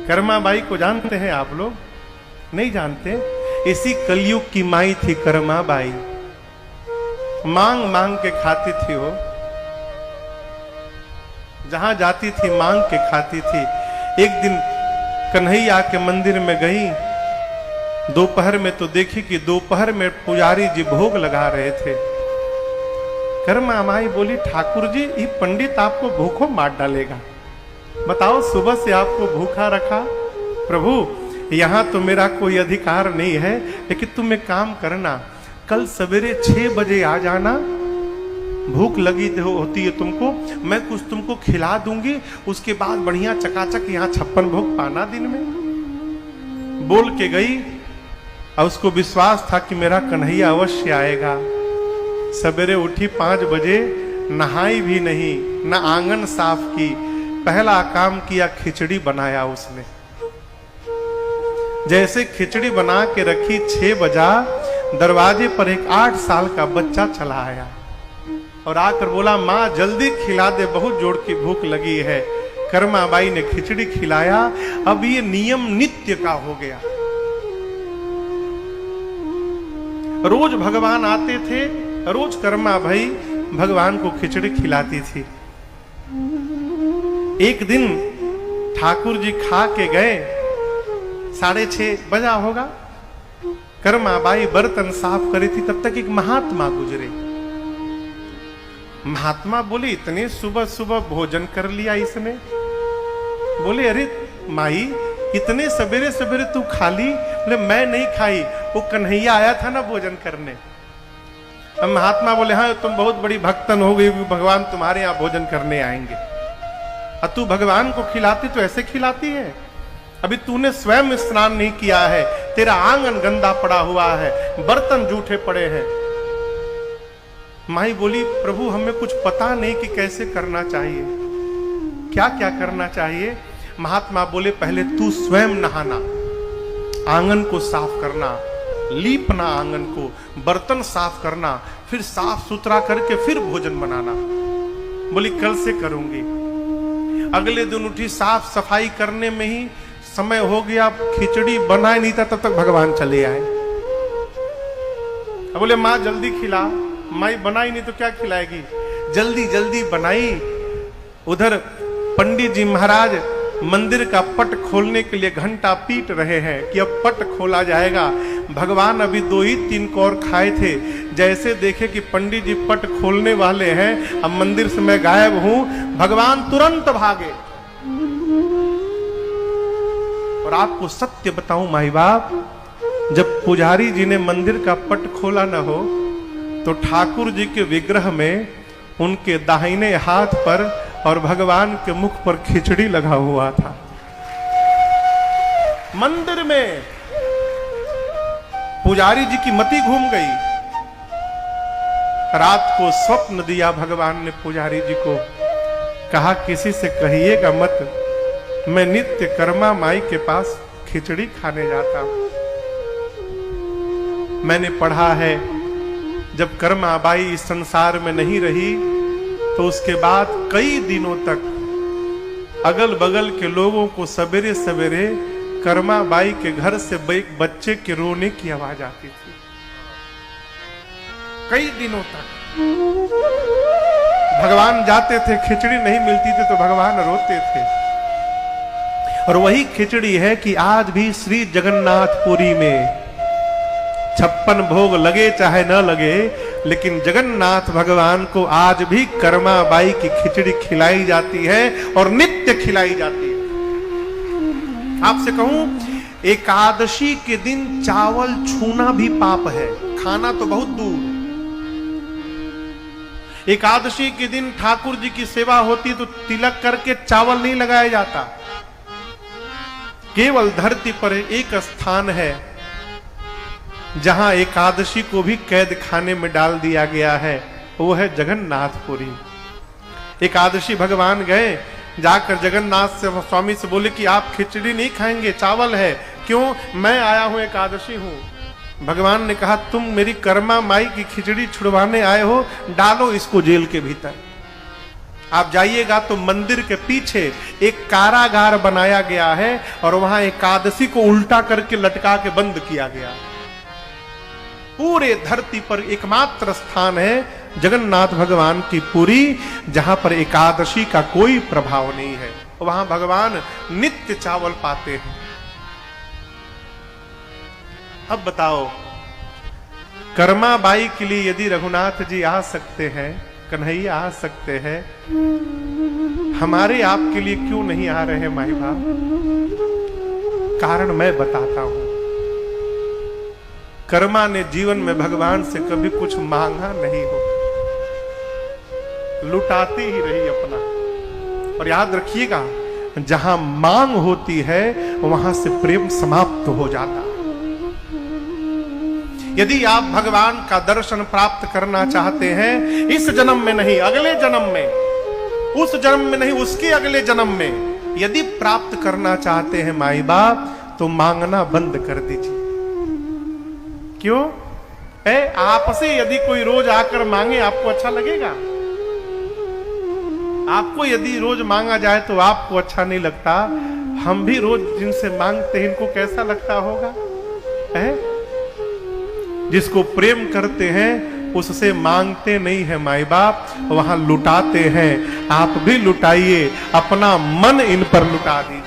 Karma by को जानते हैं आप लोग? नहीं जानते। इसी कलयुग की माई थी कर्मा बाई। मांग मांग के खाती थी वो, जहां जाती थी मांग के खाती थी। एक दिन कन्हैया के मंदिर में गई, दोपहर में तो देखी कि दोपहर में पुजारी जी भोग लगा रहे थे। कर्मा माई बोली, ठाकुर जी ये पंडित आपको भूखों मार डालेगा, बताओ सुबह से आपको भूखा रखा। प्रभु यहां तो मेरा कोई अधिकार नहीं है, लेकिन तुम एक काम करना, कल सवेरे 6 बजे आ जाना, भूख लगी होती है तुमको, मैं कुछ तुमको खिला दूंगी, उसके बाद बढ़िया चकाचक यहाँ 56 भोग पाना दिन में। बोल के गई और उसको विश्वास था कि मेरा कन्हैया अवश्य आएगा। सवेरे उठी 5 बजे, नहाई भी नहीं, न आंगन साफ की, पहला काम किया खिचड़ी बनाया उसने। जैसे खिचड़ी बना के रखी, 6 बजा, दरवाजे पर एक 8 साल का बच्चा चला आया और आकर बोला, माँ जल्दी खिला दे, बहुत जोर की भूख लगी है। कर्मा बाई ने खिचड़ी खिलाया। अब ये नियम नित्य का हो गया। रोज भगवान आते थे, रोज कर्मा भाई भगवान को खिचड़ी खिलाती थी। एक दिन ठाकुर जी खा के गए, 6:30 बजा होगा, कर्मा बाई बर्तन साफ करी थी, तब तक एक महात्मा गुजरे। महात्मा बोले, इतने सुबह सुबह भोजन कर लिया इसने? बोले, अरे माई इतने सवेरे सवेरे तू खा ली? बोले, मैं नहीं खाई, वो कन्हैया आया था ना भोजन करने। अब महात्मा बोले, हाँ तुम बहुत बड़ी भक्तन हो गई, भगवान तुम्हारे यहाँ भोजन करने आएंगे। और तू भगवान को खिलाती तो ऐसे खिलाती है? अभी तूने स्वयं स्नान नहीं किया है, तेरा आंगन गंदा पड़ा हुआ है, बर्तन जूठे पड़े हैं। माई बोली, प्रभु हमें कुछ पता नहीं कि कैसे करना चाहिए, क्या क्या करना चाहिए। महात्मा बोले, पहले तू स्वयं नहाना, आंगन को साफ करना, लीपना आंगन को, बर्तन साफ करना, फिर साफ सुथरा करके फिर भोजन बनाना। बोली कल से करूंगी। अगले दिन उठी, साफ सफाई करने में ही समय हो गया, खिचड़ी बनाए नहीं था, तब तक भगवान चले आए। अब बोले, माँ जल्दी खिला। माई बनाई नहीं तो क्या खिलाएगी? जल्दी जल्दी बनाई। उधर पंडित जी महाराज मंदिर का पट खोलने के लिए घंटा पीट रहे हैं कि अब पट खोला जाएगा। भगवान अभी 2 ही 3 कौर खाए थे, जैसे देखे कि पंडित जी पट खोलने वाले हैं, अब मंदिर से मैं गायब हूं, भगवान तुरंत भागे। और आपको सत्य बताऊं माई बाप, जब पुजारी जी ने मंदिर का पट खोला न हो, तो ठाकुर जी के विग्रह में उनके दाहिने हाथ पर और भगवान के मुख पर खिचड़ी लगा हुआ था। मंदिर में पुजारी जी की मति घूम गई। रात को स्वप्न दिया भगवान ने पुजारी जी को, कहा किसी से कहिएगा मत, मैं नित्य कर्मा माई के पास खिचड़ी खाने जाता हूं। मैंने पढ़ा है, जब कर्मा बाई इस संसार में नहीं रही तो उसके बाद कई दिनों तक अगल बगल के लोगों को सवेरे सवेरे कर्मा बाई के घर से एक बच्चे के रोने की आवाज आती थी। कई दिनों तक भगवान जाते थे, खिचड़ी नहीं मिलती थी तो भगवान रोते थे। और वही खिचड़ी है कि आज भी श्री जगन्नाथपुरी में 56 भोग लगे चाहे न लगे, लेकिन जगन्नाथ भगवान को आज भी कर्मा बाई की खिचड़ी खिलाई जाती है और नित्य खिलाई जाती है। आपसे कहूं, एकादशी के दिन चावल छूना भी पाप है, खाना तो बहुत दूर। एकादशी के दिन ठाकुर जी की सेवा होती तो तिलक करके चावल नहीं लगाया जाता। केवल धरती पर एक स्थान है जहां एकादशी को भी कैद खाने में डाल दिया गया है, वो है जगन्नाथपुरी। एकादशी भगवान गए, जाकर जगन्नाथ से स्वामी से बोले कि आप खिचड़ी नहीं खाएंगे, चावल है। क्यों? मैं आया हूं, एकादशी हूं। भगवान ने कहा, तुम मेरी कर्मा माई की खिचड़ी छुड़वाने आए हो, डालो इसको जेल के भीतर। आप जाइएगा तो मंदिर के पीछे एक कारागार बनाया गया है और वहां एकादशी को उल्टा करके लटका के बंद किया गया। पूरे धरती पर एकमात्र स्थान है जगन्नाथ भगवान की पुरी, जहां पर एकादशी का कोई प्रभाव नहीं है। वहां भगवान नित्य चावल पाते हैं। अब बताओ, कर्माबाई के लिए यदि रघुनाथ जी आ सकते हैं, कन्हैया आ सकते हैं, हमारे आपके लिए क्यों नहीं आ रहे माई बाप? कारण मैं बताता हूं। कर्मा ने जीवन में भगवान से कभी कुछ मांगा नहीं हो, लुटाती ही रही अपना। और याद रखिएगा, जहां मांग होती है वहां से प्रेम समाप्त हो जाता है। यदि आप भगवान का दर्शन प्राप्त करना चाहते हैं, इस जन्म में नहीं, अगले जन्म में, उस जन्म में नहीं, उसके अगले जन्म में यदि प्राप्त करना चाहते हैं माई बाप, तो मांगना बंद कर दीजिए। क्यों? आपसे यदि कोई रोज आकर मांगे, आपको अच्छा लगेगा? आपको यदि रोज मांगा जाए तो आपको अच्छा नहीं लगता। हम भी रोज जिनसे मांगते हैं, इनको कैसा लगता होगा? जिसको प्रेम करते हैं उससे मांगते नहीं है माई बाप, वहां लुटाते हैं। आप भी लुटाइए, अपना मन इन पर लुटा दीजिए।